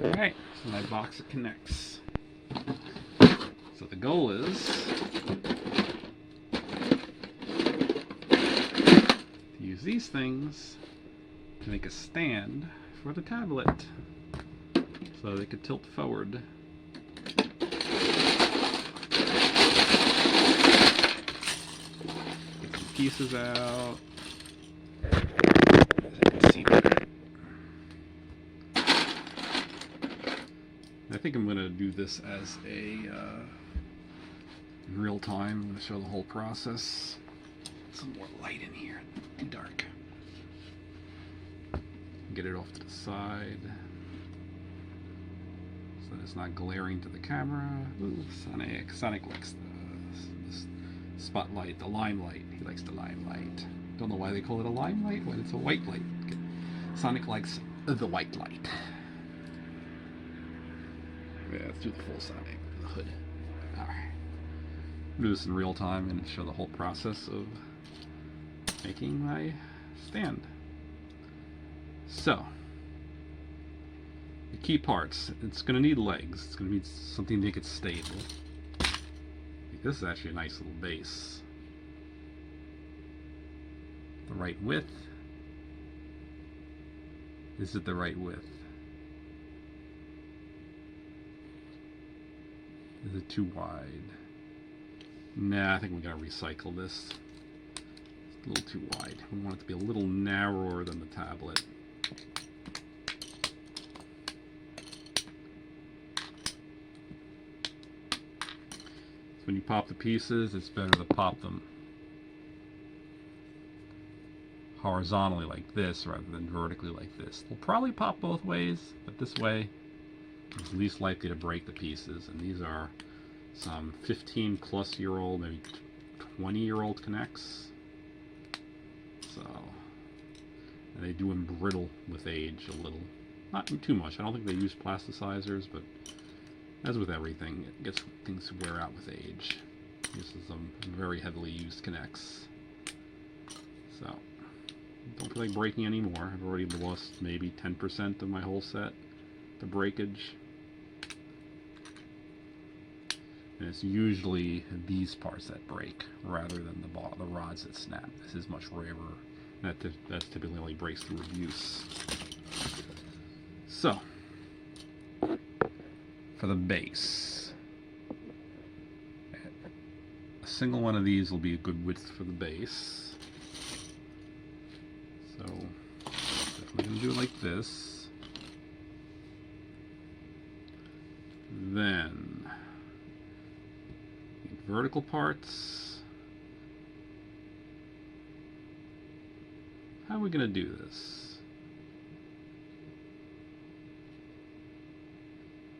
Alright, so my box it connects. So the goal is to use these things to make a stand for the tablet so they could tilt forward. Get some pieces out. I think I'm going to do this as a in real time. I'm going to show the whole process. Some more light in here. Too dark. Get it off to the side so that it's not glaring to the camera. Ooh, Sonic. Sonic likes the spotlight, the limelight. He likes the limelight. Don't know why they call it a limelight when it's a white light. Sonic likes the white light. Yeah, let's do the full Sonic, the hood. Alright. Do this in real time and show the whole process of making my stand. So, the key parts, it's going to need legs. It's going to need something to make it stable. This is actually a nice little base. The right width. Is it the right width? Is it too wide? Nah, I think we gotta recycle this. It's a little too wide. We want it to be a little narrower than the tablet. So when you pop the pieces, it's better to pop them horizontally like this rather than vertically like this. They'll probably pop both ways, but this way it's least likely to break the pieces. And these are some 15-plus-year-old, maybe 20-year-old connects. So, and they do embrittle with age a little. Not too much. I don't think they use plasticizers, but as with everything, it gets things to wear out with age. This is some very heavily used connects. So, don't feel like breaking anymore. I've already lost maybe 10% of my whole set to breakage. And it's usually these parts that break rather than the rods that snap. This is much rarer. That typically only breaks through abuse. So, for the base, a single one of these will be a good width for the base. So, definitely going to do it like this. Then, vertical parts. How are we going to do this?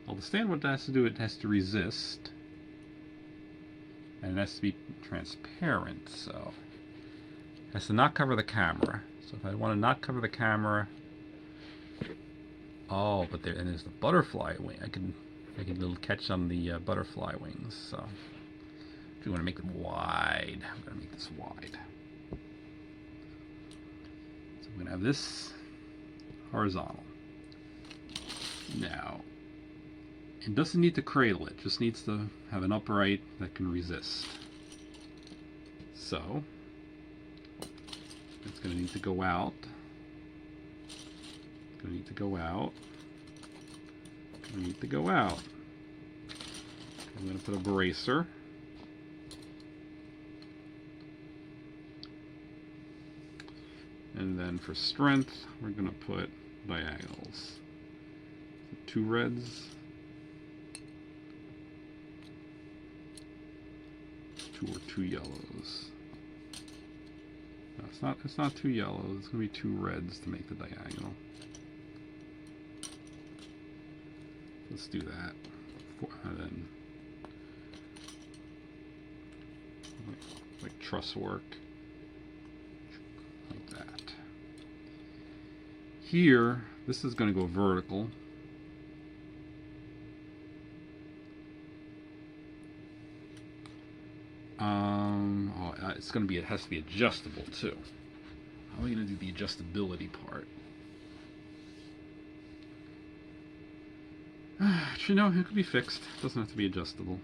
Well, the stand, what it has to do, it has to resist. And it has to be transparent, so it has to not cover the camera. So if I want to not cover the camera, oh, but there's the butterfly wing. I can make a little catch on the butterfly wings. So if you want to make them wide, I'm going to make this wide. So I'm going to have this horizontal. Now, it doesn't need to cradle it, just needs to have an upright that can resist. So, it's going to need to go out. It's going to need to go out. It's going to need to go out. I'm going to put a bracer. And then for strength, we're going to put diagonals. 2 reds. 2 or 2 yellows. No, it's not 2 yellows. It's going to be 2 reds to make the diagonal. Let's do that. And then like truss work. Like that. Here, this is going to go vertical. It's going to be, it has to be adjustable too. How are we going to do the adjustability part? Actually, no, it could be fixed. It doesn't have to be adjustable.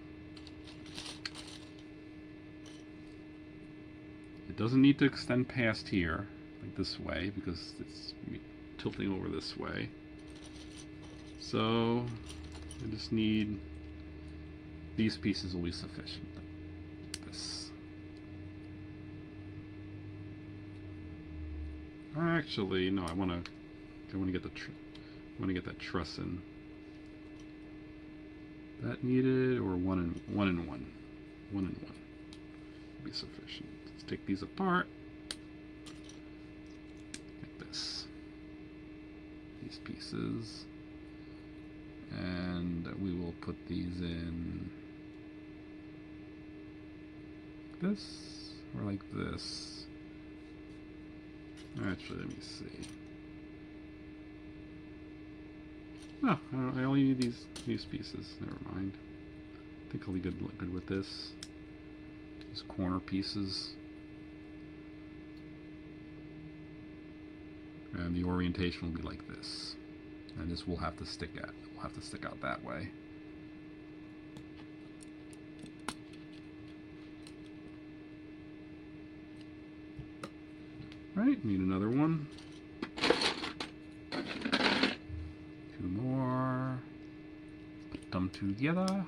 It doesn't need to extend past here, like this way, because it's tilting over this way. So I just need these pieces will be sufficient. This. Actually, no. I want to get that truss in. That needed, or one and one. One and one would be sufficient. Let's take these apart like this. These pieces, and we will put these in like this or like this. Actually, let me see. No, I only need these pieces. Never mind. I think I'll be good with this. These corner pieces. And the orientation will be like this. And this will have to stick out that way. Right, need another one. Two more. Put them together.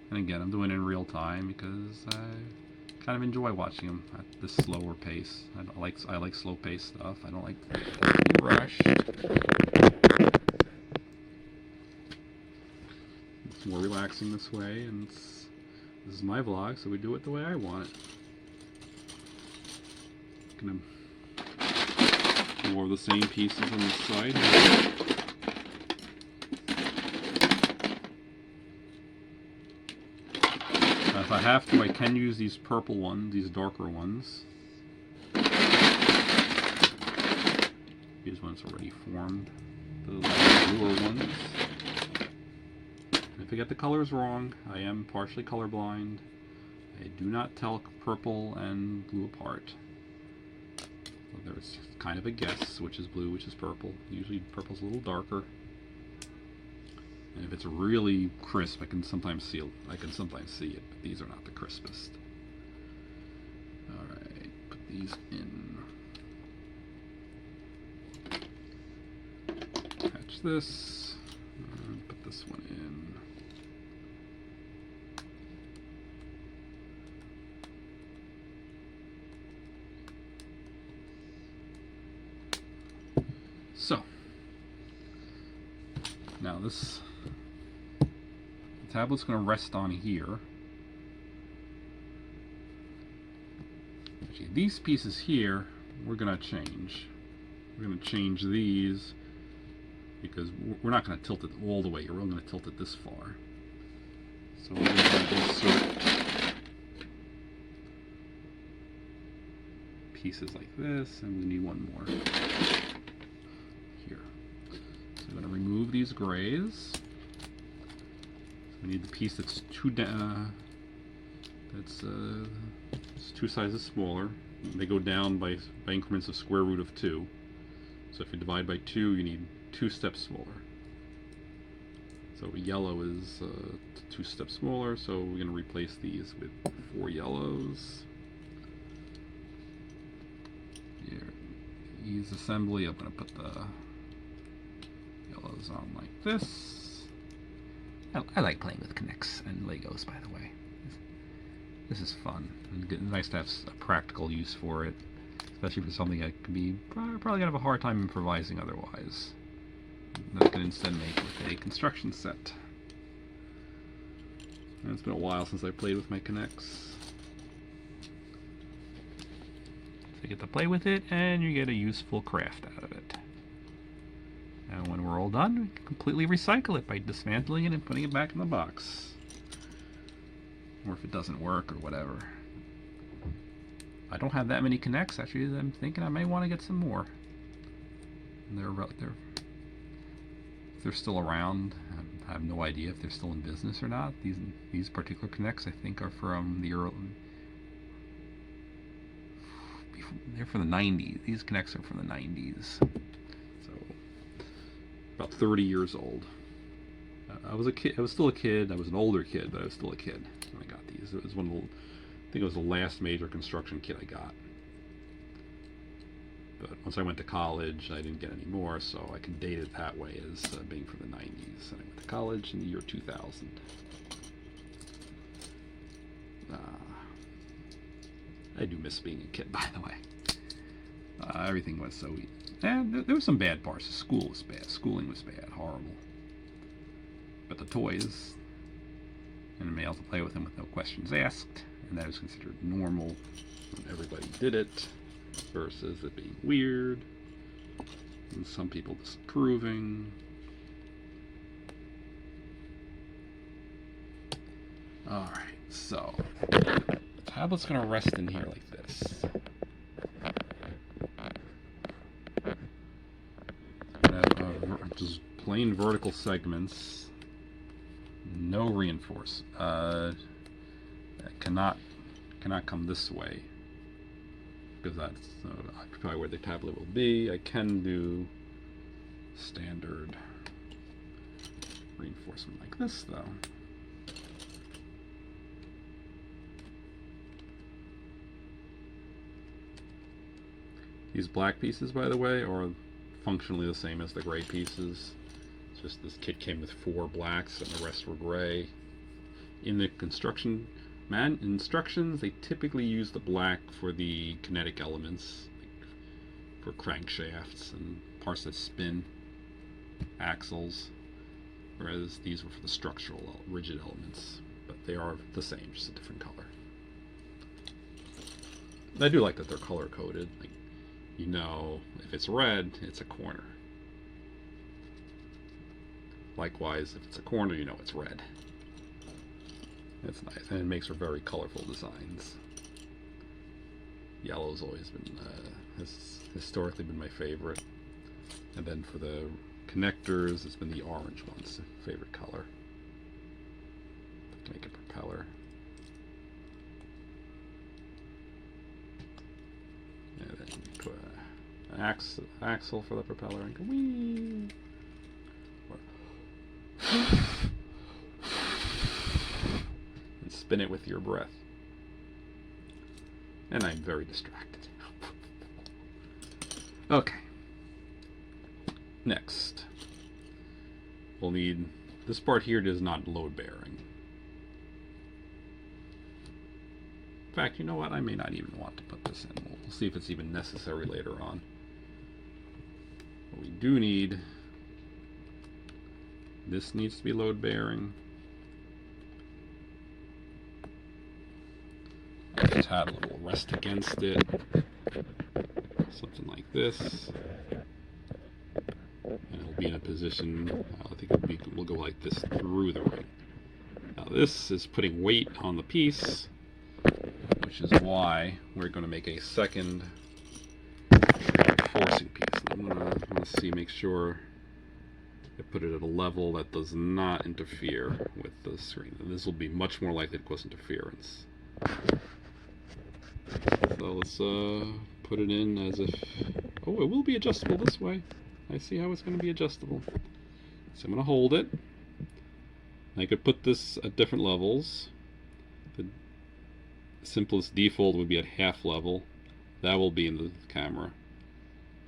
And again, I'm doing it in real time because I kind of enjoy watching them at this slower pace. I like slow paced stuff. I don't like rushed. It's more relaxing this way, and this is my vlog, so we do it the way I want it. Gonna more of the same pieces on this side. If I have to, I can use these purple ones, these darker ones. These ones already formed. The bluer ones. If I get the colors wrong, I am partially colorblind. I do not tell purple and blue apart. So there's kind of a guess which is blue, which is purple. Usually purple's a little darker. And if it's really crisp, I can sometimes see it, but these are not the crispest. Alright, put these in. Attach this, and put this one in. So, now this tablet's going to rest on here. Actually, these pieces here, we're going to change. We're going to change these because we're not going to tilt it all the way here. We're only going to tilt it this far. So we're going to insert pieces like this, and we need one more here. So I'm going to remove these grays. We need the piece that's it's 2 sizes smaller. They go down by increments of square root of 2. So if you divide by 2, you need 2 steps smaller. So yellow is 2 steps smaller, so we're going to replace these with 4 yellows. Here, ease assembly. I'm going to put the yellows on like this. I like playing with Connects and Legos, by the way. This is fun. And it's nice to have a practical use for it, especially for something I could be probably gonna have a hard time improvising otherwise. That I can instead make with a construction set. And it's been a while since I played with my Connects. So you get to play with it, and you get a useful craft out of it. And when we're all done, we can completely recycle it by dismantling it and putting it back in the box. Or if it doesn't work or whatever. I don't have that many Connects, actually. I'm thinking I may want to get some more. And if they're still around, I have no idea if they're still in business or not. These particular Connects, I think, are from the early... They're from the 90s. These Connects are from the 90s. about 30 years old. I was a kid. I was still a kid. I was an older kid, but I was still a kid when I got these. It was one of the, I think it was the last major construction kit I got. But once I went to college, I didn't get any more, so I can date it that way as being from the 90s. And I went to college in the year 2000. I do miss being a kid, by the way. Everything was so easy. And there were some bad parts. School was bad. Schooling was bad. Horrible. But the toys, and I'm able to play with them with no questions asked, and that is considered normal when everybody did it, versus it being weird, and some people disapproving. Alright, so the tablet's going to rest in here like this. Just plain vertical segments, no reinforce. Cannot come this way, because that's probably where the tablet will be. I can do standard reinforcement like this, though. These black pieces, by the way, are functionally the same as the gray pieces. It's just this kit came with 4 blacks and the rest were gray. In the construction instructions, they typically use the black for the kinetic elements, like for crankshafts and parts that spin, axles, whereas these were for the structural, rigid elements. But they are the same, just a different color. I do like that they're color coded. Like, you know, if it's red, it's a corner. Likewise, if it's a corner, you know it's red. It's nice, and it makes for very colorful designs. Yellow's always been, has historically been my favorite. And then for the connectors, it's been the orange one's favorite color. To make a propeller. And then you put an axle for the propeller and go whee! And spin it with your breath. And I'm very distracted. Okay. Next, we'll need, this part here is not load bearing. In fact, you know what? I may not even want to put this in. We'll see if it's even necessary later on. But we do need, this needs to be load bearing. The tablet will rest against it. Something like this. And it'll be in a position, I think we'll go like this through the ring. Now this is putting weight on the piece, which is why we're going to make a second forcing piece. And I'm going to see, make sure I put it at a level that does not interfere with the screen. And this will be much more likely to cause interference. So let's put it in as if, oh, it will be adjustable this way. I see how it's going to be adjustable. So I'm going to hold it. I could put this at different levels. The simplest default would be at half level. That will be in the camera.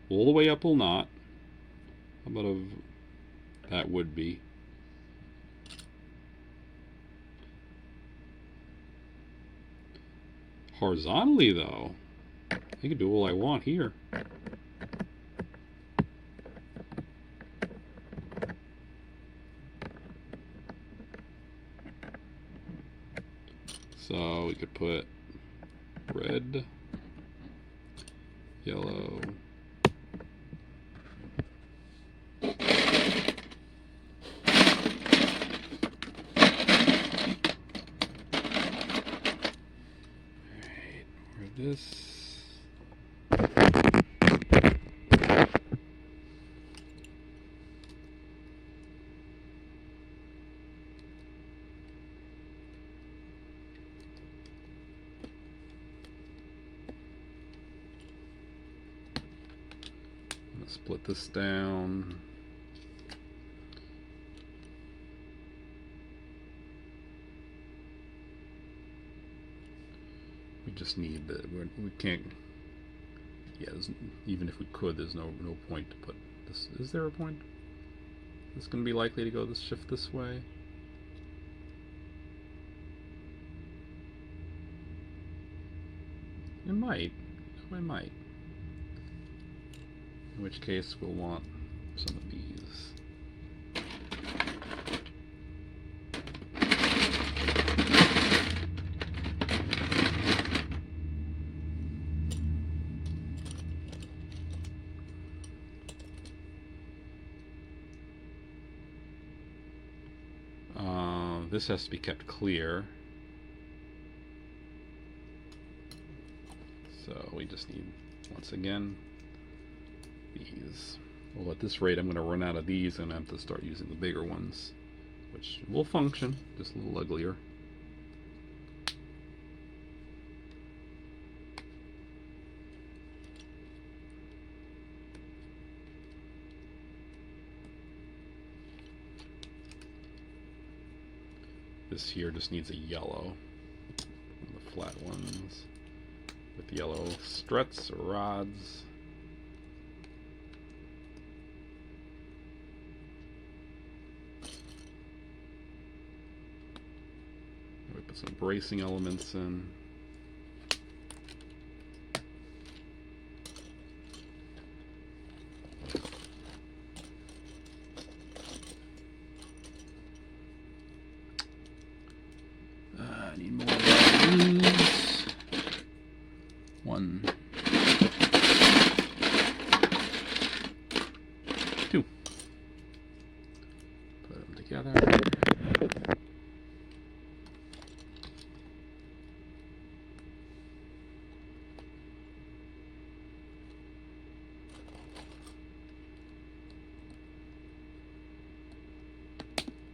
All the way up will not. How about that would be. Horizontally though, I can do all I want here. So we could put red, yellow, this. Split this down. just need the, we can't, yeah, even if we could, there's no point to put this. Is there a point? Is this going to be likely to go this shift this way? It might. Oh, it might. In which case we'll want some of these. This has to be kept clear. So we just need, once again, these. Well, at this rate I'm going to run out of these and I have to start using the bigger ones, which will function, just a little uglier. This here just needs a yellow, the flat ones, with yellow struts or rods. We put some bracing elements in. I need more of these. One, two. Put them together.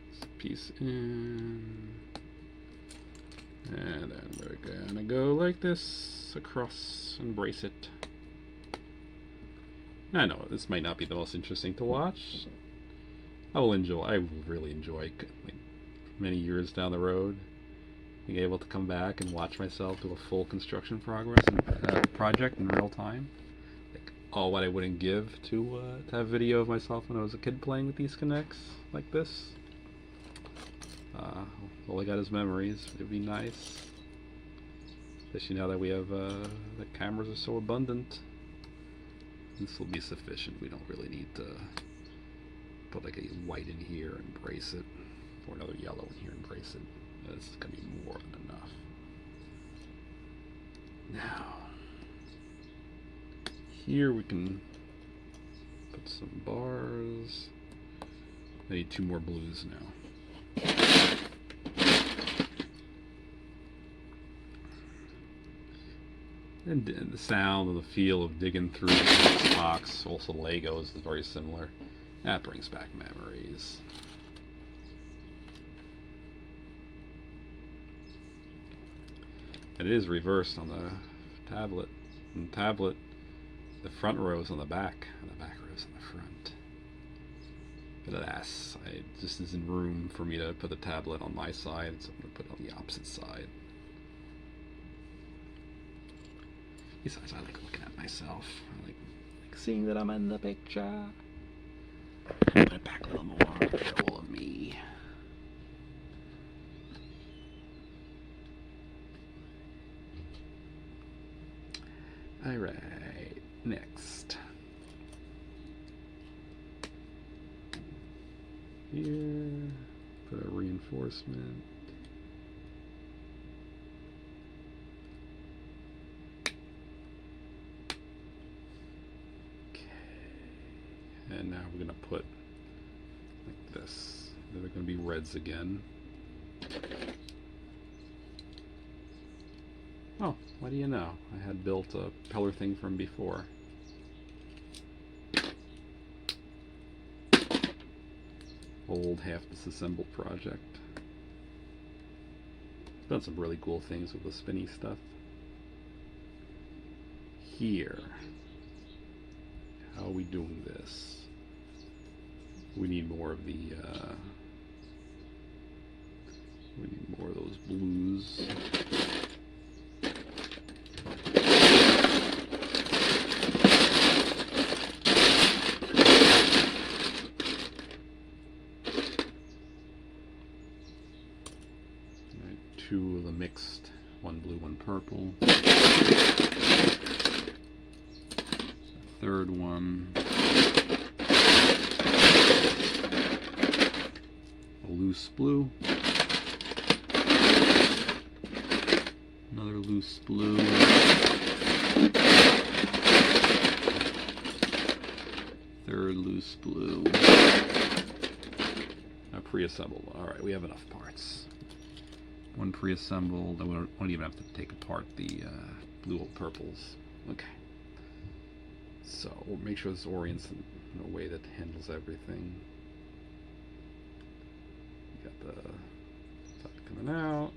This piece in. And then we're gonna go like this across and brace it. I know this might not be the most interesting to watch. I will really enjoy, like, many years down the road, being able to come back and watch myself do a full construction progress and project in real time. Like, all what I wouldn't give to have video of myself when I was a kid playing with these Connects like this. All I got is memories. It'd be nice, especially now that we have the cameras are so abundant. This will be sufficient. We don't really need to put like a white in here and brace it, or another yellow in here and brace it. This is gonna be more than enough. Now, here we can put some bars. I need 2 more blues now. And the sound and the feel of digging through this box, also Legos, is very similar. That brings back memories. And it is reversed on the tablet. On the tablet, the front row is on the back, and the back row is on the front. But alas, it just isn't room for me to put the tablet on my side, so I'm going to put it on the opposite side. Besides, I like looking at myself. I like seeing that I'm in the picture. Put it back a little more. All of me. Alright, next. Here, put a reinforcement. And now we're going to put like this. They're going to be reds again. Oh, what do you know? I had built a Peller thing from before. Old half disassembled project. Done some really cool things with the spinny stuff. Here. How are we doing this? We need more of the, we need more of those blues. 2 of the mixed, 1 blue, 1 purple. Third one. A loose blue. Another loose blue. Third loose blue. A pre-assembled. Alright, we have enough parts. 1 pre-assembled. We don't even have to take apart the blue or purples. Okay. So we'll make sure this orients in a way that handles everything. You got the top coming out.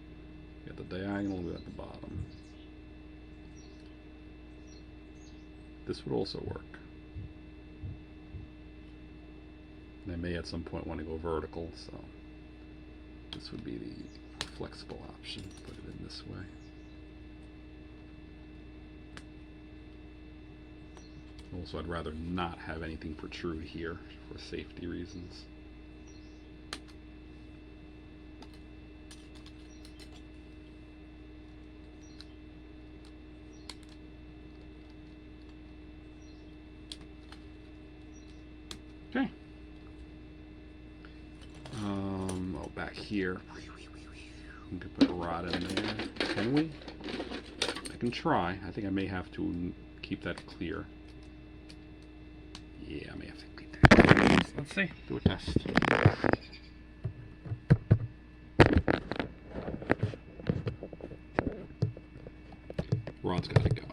You got the diagonal. We got the bottom. This would also work. And I may at some point want to go vertical, so this would be the flexible option. Put it in this way. Also, I'd rather not have anything protrude here for safety reasons. Okay. Oh, back here. We could put a rod in there. Can we? I can try. I think I may have to keep that clear. Yeah, I may have to keep that clear. Let's see. Do a test. Rod's got to go.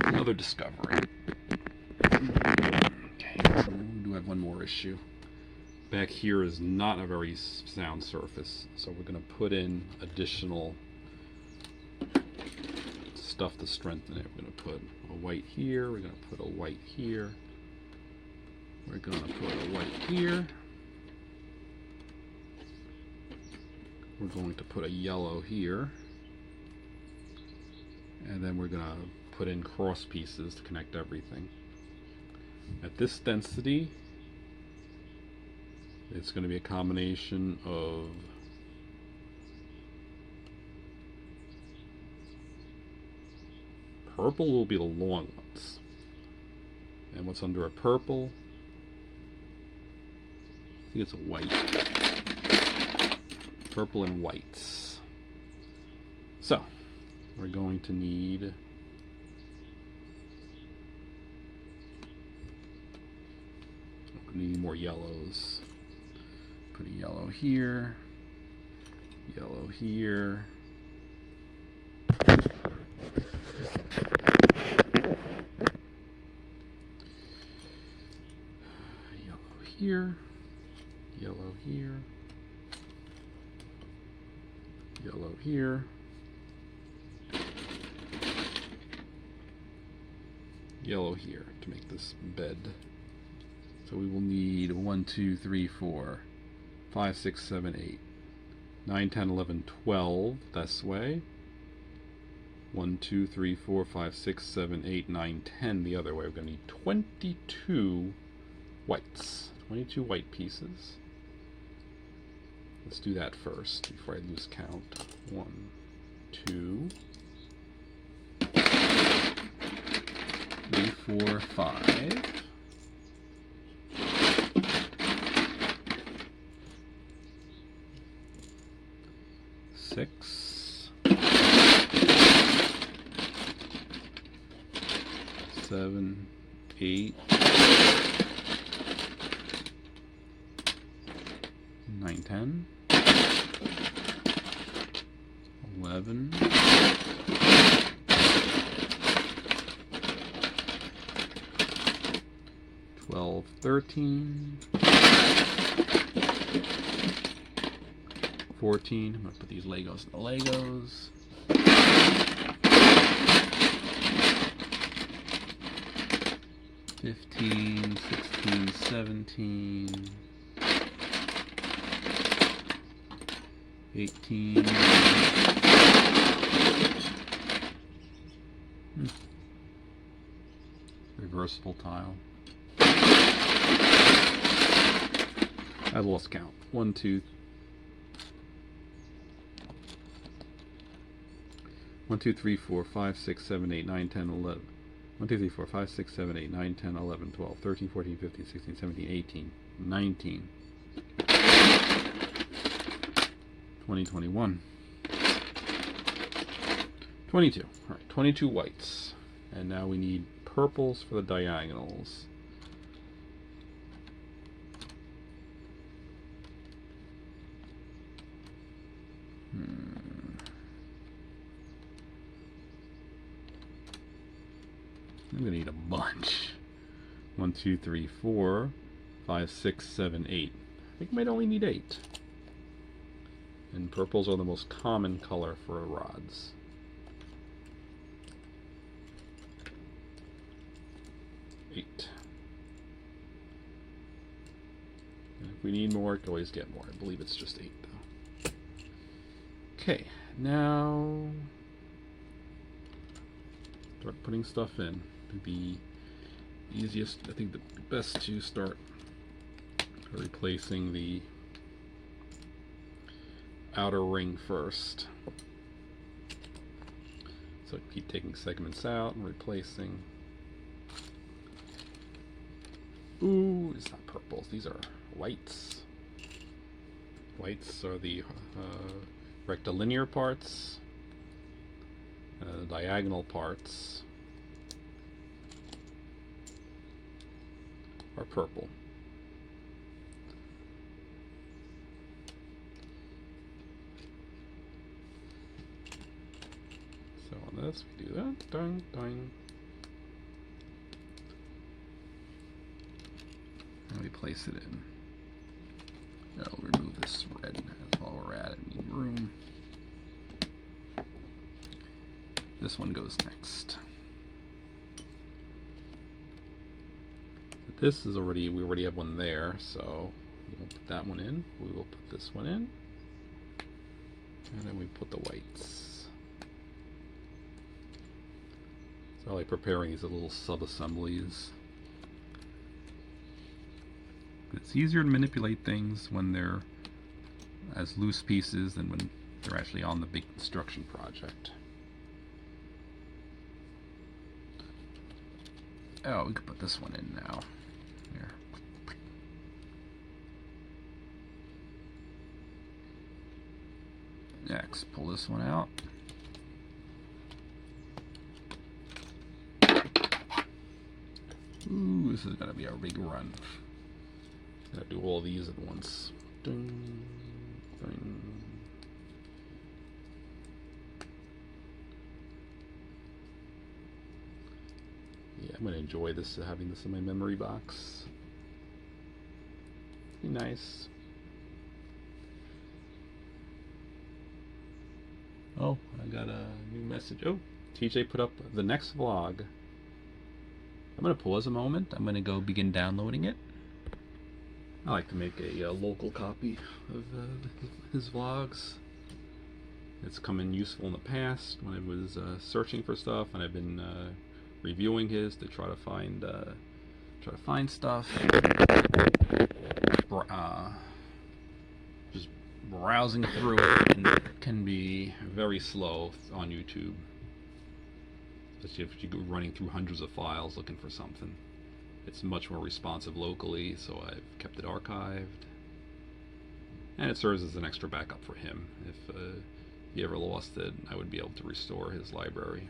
Another discovery. Okay, we do have one more issue. Back here is not a very sound surface, so we're going to put in additional stuff to strengthen it. We're going to put a white here, we're going to put a white here, we're going to put a white here, we're going to put a yellow here, and then we're going to put in cross pieces to connect everything. At this density, it's going to be a combination of purple will be the long ones. And what's under a purple? I think it's a white. Purple and whites. So, we're going to need more yellows. Put a yellow here, yellow here. Here, yellow here, yellow here, yellow here to make this bed. So we will need 1, 2, 3, 4, 5, 6, 7, 8, 9, 10, 11, 12 this way. 1, 2, 3, 4, 5, 6, 7, 8, 9, 10 the other way. We're going to need 22 whites. 22 white pieces. Let's do that first before I lose count. 1, 2, 3, 4, 5. 6, 7, 8, 9, 10, 11, 12, 13, 14. I'm going to put these Legos in the Legos. 15, 16, 17, 18. Reversible tile. I lost count. 1, 2, 1, 2, 3, 4, 5, 6, 7, 8, 9, 10, 11. 1, 2, 3, 4, 5, 6, 7, 8, 9, 10, 11, 12, 13, 14, 15, 16, 17, 18, 19, 20, 21, 22. All right, 22 whites. And now we need purples for the diagonals. I'm going to need a bunch. 1, 2, 3, 4, 5, 6, 7, 8. I think I might only need 8. And purples are the most common color for rods. Eight. And if we need more, we can always get more. I believe it's just 8 though. Okay, now start putting stuff in. To be easiest, I think the best to start replacing the outer ring first. So keep taking segments out and replacing. Ooh, it's not purples, these are whites. Whites are the rectilinear parts, diagonal parts are purple. So on this we do that, ding, ding. And we place it in. I'll remove this red. That's all we're at. I need room. This one goes next. This is already, we already have one there, so we will put that one in. We will put this one in. And then we put the whites. So I like preparing these little sub-assemblies. It's easier to manipulate things when they're as loose pieces than when they're actually on the big construction project. Oh, we could put this one in now. Here. Next, pull this one out. Ooh, this is gonna be a big run. Gotta do all these at once. Ding, ding. Yeah, I'm gonna enjoy this, having this in my memory box. Be nice. Oh, I got a new message. Oh, TJ put up the next vlog. I'm gonna pause a moment. I'm gonna go begin downloading it. I like to make a local copy of his vlogs. It's come in useful in the past when I was searching for stuff, and I've been reviewing his to try to find stuff. Just browsing through it can be very slow on YouTube, especially if you go running through hundreds of files looking for something. It's much more responsive locally, so I've kept it archived. And it serves as an extra backup for him. If he ever lost it, I would be able to restore his library.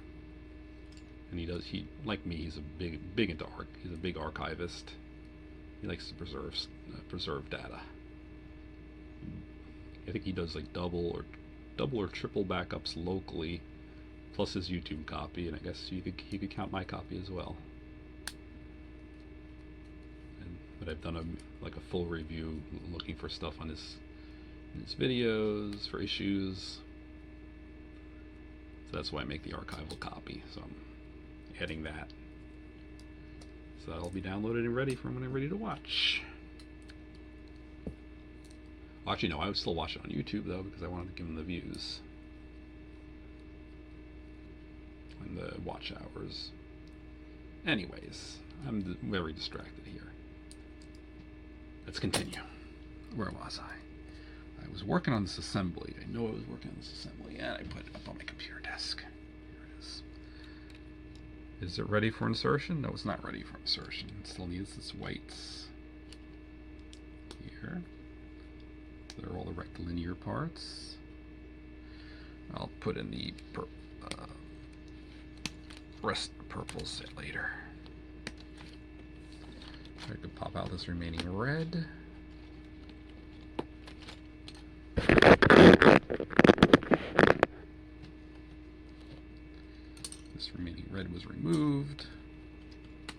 And he like me, he's big into art. He's a big archivist. He likes to preserve data. I think he does like double or triple backups locally, plus his YouTube copy, and I guess he could count my copy as well. But I've done a full review looking for stuff on his videos, for issues. So that's why I make the archival copy. So I'm adding that. So that'll be downloaded and ready for when I'm ready to watch. Well, actually, no, I would still watch it on YouTube though, because I wanted to give him the views and the watch hours. Anyways, I'm very distracted here. Let's continue. Where was I? I was working on this assembly. I know I was working on this assembly, and I put it up on my computer desk. is. Is it ready for insertion? No, it's not ready for insertion. It still needs its whites here. They're all the rectilinear parts. I'll put in the rest of the purples later. I could pop out this remaining red. This remaining red was removed. I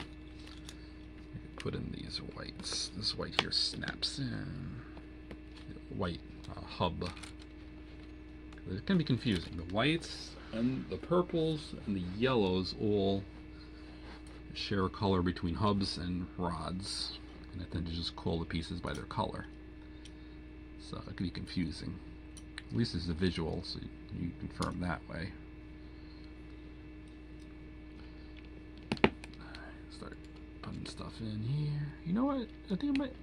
could put in these whites. This white here snaps in. White hub. It can be confusing. The whites and the purples and the yellows all share a color between hubs and rods, and I tend to just call the pieces by their color. So it can be confusing. At least it's a visual, so you confirm that way. Start putting stuff in here. You know what? I think I might.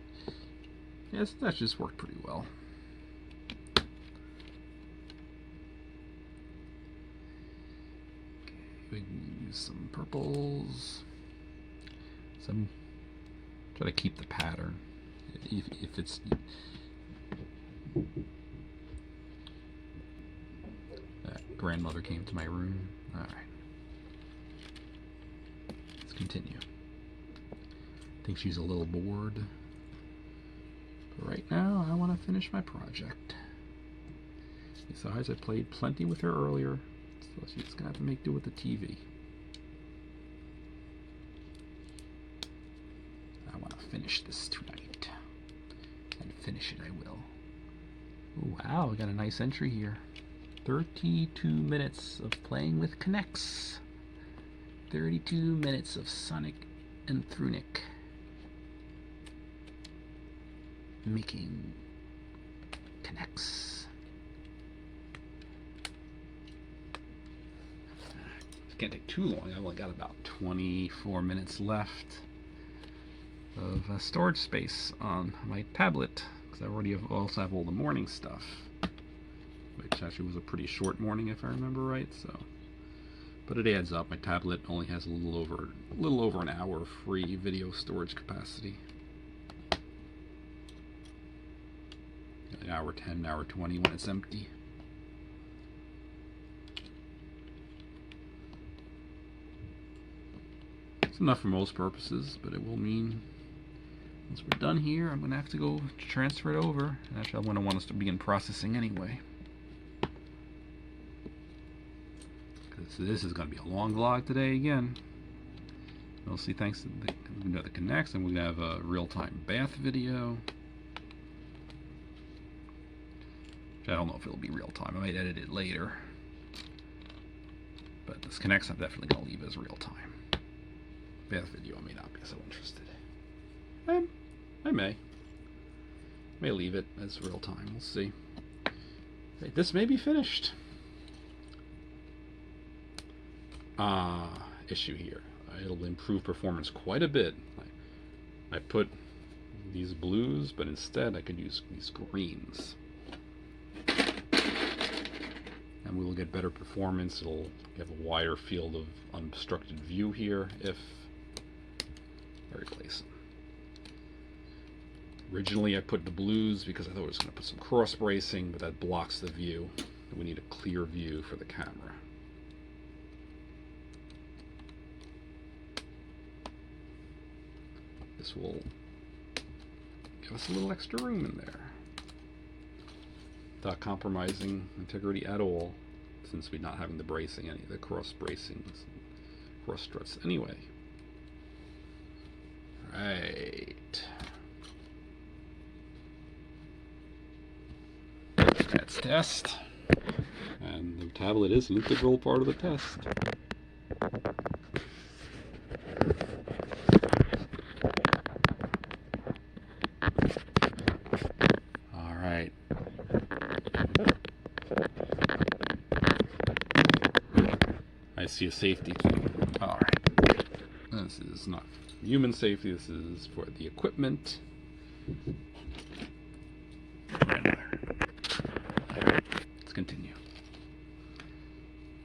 Yes, that just worked pretty well. We can use some purples. Try to keep the pattern. If it's grandmother came to my room. All right, let's continue. I think she's a little bored, but right now I want to finish my project. Besides, I played plenty with her earlier, so she's gonna have to make do with the TV. I want to finish this tonight, and finish it I will. Oh, wow, we got a nice entry here. 32 minutes of playing with Connects. 32 minutes of Sonic and Thrunic making Connects. It can't take too long. I've only got about 24 minutes left of storage space on my tablet, because I already also have all the morning stuff, which actually was a pretty short morning if I remember right. So, but it adds up. My tablet only has a little over an hour of free video storage capacity. An hour 10, an hour 20 when it's empty. It's enough for most purposes, but it will mean once we're done here, I'm going to have to go transfer it over. Actually, I'm going to want us to begin processing anyway. Because this is going to be a long vlog today again. Mostly thanks to the Connects, and we're going to have a real-time bath video. Which I don't know if it'll be real-time. I might edit it later. But this Connects I'm definitely going to leave as real-time. Bath video I may not be so interested. I may leave it as real time. We'll see. Right, this may be finished. Issue here. It'll improve performance quite a bit. I put these blues, but instead I could use these greens, and we will get better performance. It'll have a wider field of unobstructed view here if I replace them. Originally I put the blues because I thought I was going to put some cross bracing, but that blocks the view. We need a clear view for the camera. This will give us a little extra room in there without compromising integrity at all, since we're not having the bracing, any of the cross bracings, cross struts anyway. Right. That's test. And the tablet is an integral part of the test. All right. I see a safety thing. All right. This is not human safety. This is for the equipment. Let's continue.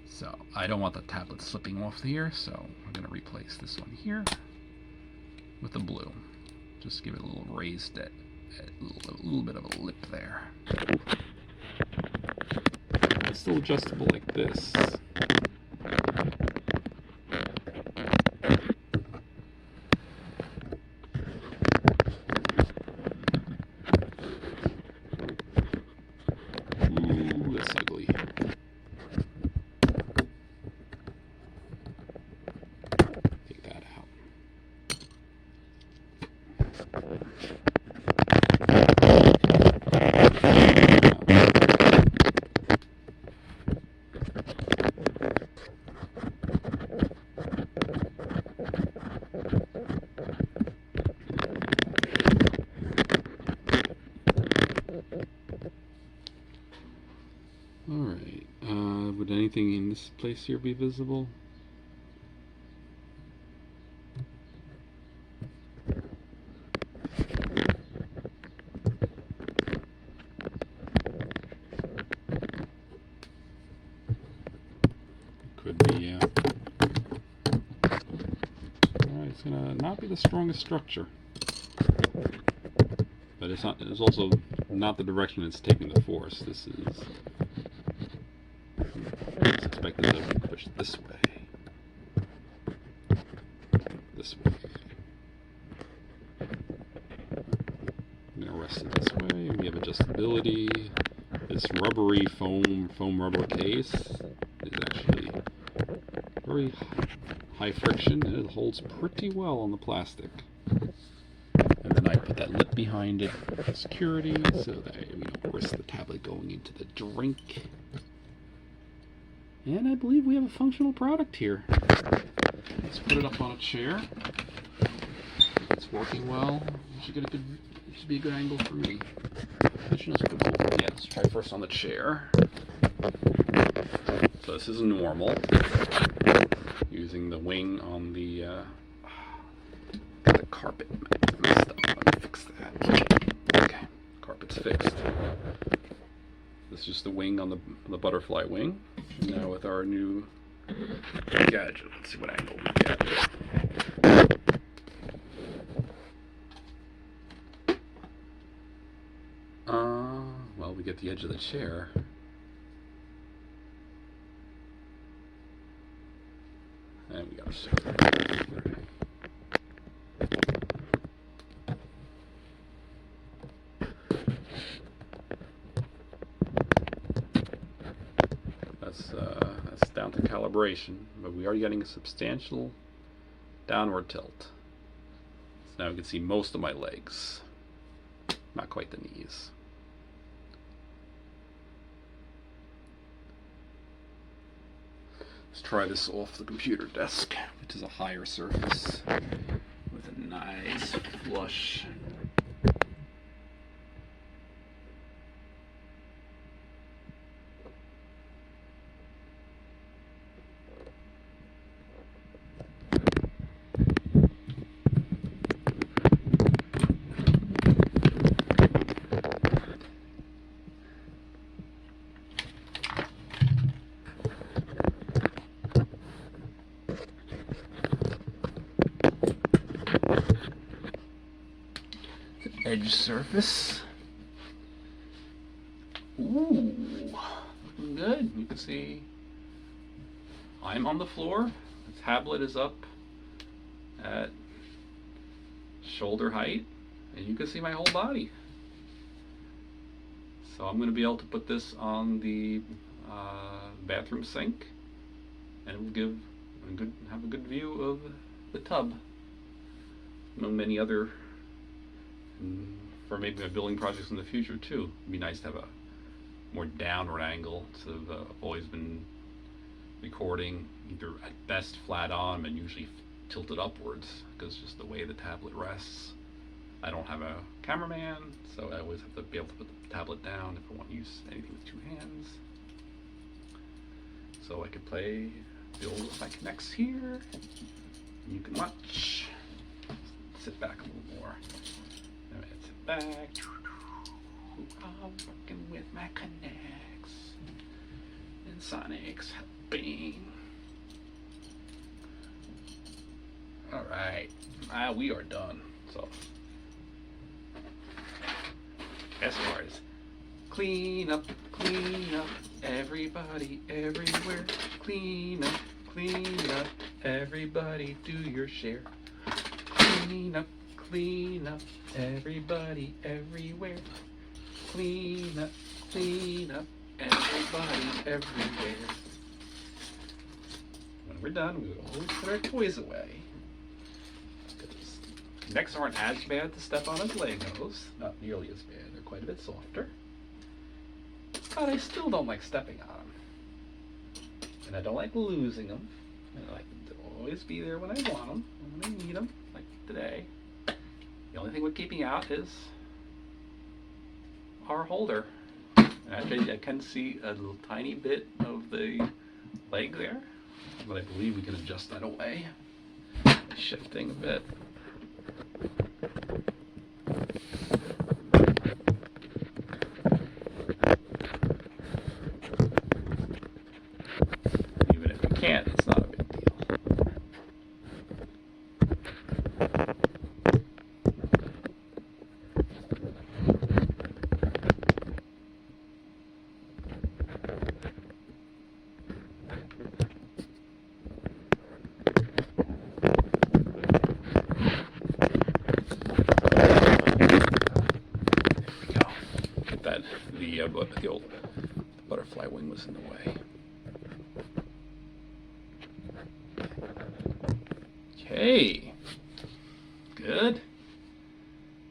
So I I don't want the tablet slipping off here, so I'm going to replace this one here with the blue. Just give it a little raised a little bit of a lip there. It's still adjustable like this. Ooh, that's ugly. Take that out. Alright, would anything in this place here be visible? Could be, yeah. Alright, it's gonna not be the strongest structure. But it's not. It's also not the direction it's taking the force. This is. It's expected to push this way. This way. I'm gonna rest it this way. We have adjustability. This rubbery foam rubber case is actually very high friction, and it holds pretty well on the plastic. And then I put that lip behind it for security, so that we don't risk the tablet going into the drink. And I believe we have a functional product here. Let's put it up on a chair. If it's working well, it should be a good angle for me. Yeah, let's try first on the chair. So this is normal. Using the wing on the carpet messed up. Let me fix that. Okay, carpet's fixed. This is just the wing on the butterfly wing. Now with our new gadget, let's see what angle we get. Well, we get the edge of the chair. And we got a circle. That's down to calibration, but we are getting a substantial downward tilt. So now we can see most of my legs, not quite the knees. Let's try this off the computer desk, which is a higher surface with a nice flush. Edge surface. Ooh, looking good. You can see I'm on the floor. The tablet is up at shoulder height, and you can see my whole body. So I'm going to be able to put this on the bathroom sink, and it will have a good view of the tub. Many other. For maybe my building projects in the future too. It'd be nice to have a more downward angle. So I've always been recording either at best flat on and usually tilted upwards because just the way the tablet rests. I don't have a cameraman, so I always have to be able to put the tablet down if I want to use anything with two hands. So I could build with my Kinects here. You can watch. Sit back a little more. Back. I'm working with my Kinects and Sonics. Bing. Alright, we are done. So, as far as clean up, everybody, everywhere. Clean up, everybody, do your share. Clean up, everybody, everywhere. Clean up, everybody, everywhere. When we're done, we will always put our toys away. Necks aren't as bad to step on as Legos. Not nearly as bad. They're quite a bit softer. But I still don't like stepping on them. And I don't like losing them. I like them to always be there when I want them, when I need them, like today. The only thing with keeping out is our holder. And actually, I can see a little tiny bit of the leg there, but I believe we can adjust that away by shifting a bit. Even if we can't, it's not a big deal. But the old butterfly wing was in the way. Okay, good.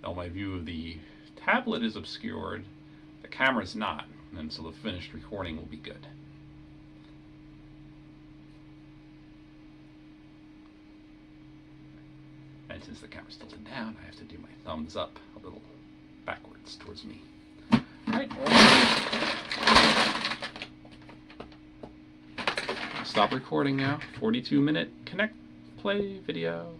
Now my view of the tablet is obscured, the camera's not, and so the finished recording will be good. And since the camera's tilted down, I have to do my thumbs up a little backwards towards me. Right. Stop recording now. 42-minute connect play video.